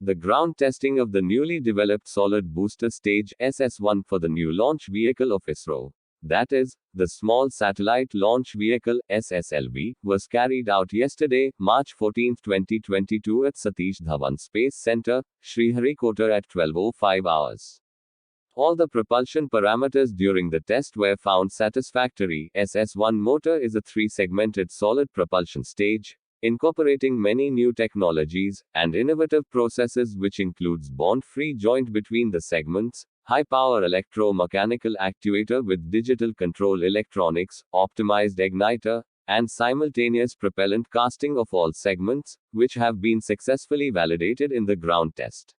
The ground testing of the newly developed Solid Booster Stage SS-1 for the new launch vehicle of ISRO, that is, the Small Satellite Launch Vehicle SSLV, was carried out yesterday, March 14, 2022 at Satish Dhawan Space Center, Sriharikota at 12:05 hours. All the propulsion parameters during the test were found satisfactory. SS-1 motor is a three-segmented solid propulsion stage, incorporating many new technologies and innovative processes which includes bond-free joint between the segments, high-power electromechanical actuator with digital control electronics, optimized igniter, and simultaneous propellant casting of all segments, which have been successfully validated in the ground test.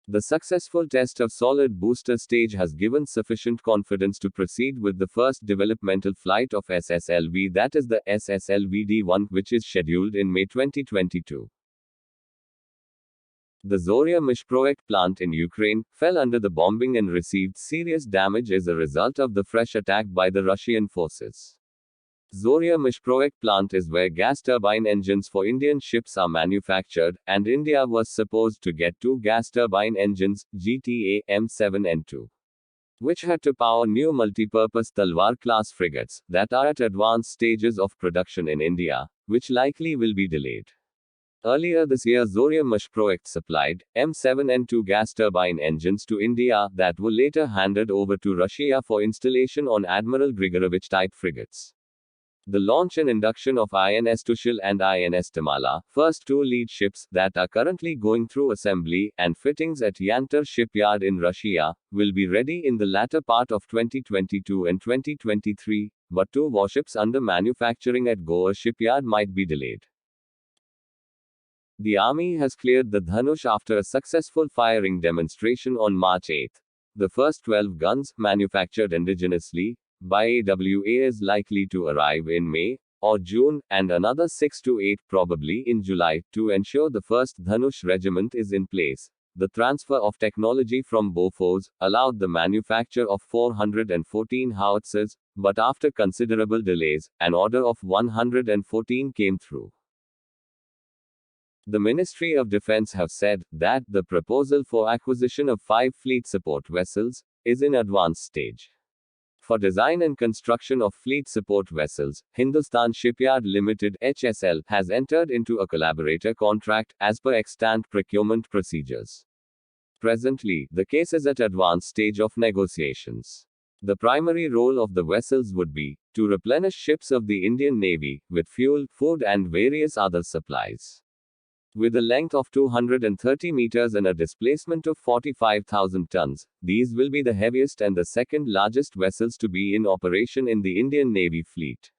The successful test of Solid Booster Stage has given sufficient confidence to proceed with the first developmental flight of SSLV, that is the SSLV-D1, which is scheduled in May 2022. The Zoria Mishproek plant in Ukraine fell under the bombing and received serious damage as a result of the fresh attack by the Russian forces. Zoria Mishproek plant is where gas turbine engines for Indian ships are manufactured, and India was supposed to get two gas turbine engines, GTA M7N2, which had to power new multipurpose Talwar class frigates that are at advanced stages of production in India, which likely will be delayed. Earlier this year, Zoria Mishproek supplied M7N2 gas turbine engines to India that were later handed over to Russia for installation on Admiral Grigorovich type frigates. The launch and induction of INS Tushil and INS Tamala, first two lead ships that are currently going through assembly and fittings at Yantar shipyard in Russia, will be ready in the latter part of 2022 and 2023, but two warships under manufacturing at Goa shipyard might be delayed. The Army has cleared the Dhanush after a successful firing demonstration on March 8. The first 12 guns, manufactured indigenously by AWA, is likely to arrive in May or June, and another 6 to 8 probably in July, to ensure the first Dhanush regiment is in place. The transfer of technology from Bofors allowed the manufacture of 414 howitzers, but after considerable delays, an order of 114 came through. The Ministry of Defense have said that the proposal for acquisition of 5 fleet support vessels is in advanced stage. For design and construction of fleet support vessels, Hindustan Shipyard Limited (HSL) has entered into a collaborator contract as per extant procurement procedures. Presently, the case is at advanced stage of negotiations. The primary role of the vessels would be to replenish ships of the Indian Navy with fuel, food and various other supplies. With a length of 230 meters and a displacement of 45,000 tons, these will be the heaviest and the second largest vessels to be in operation in the Indian Navy fleet.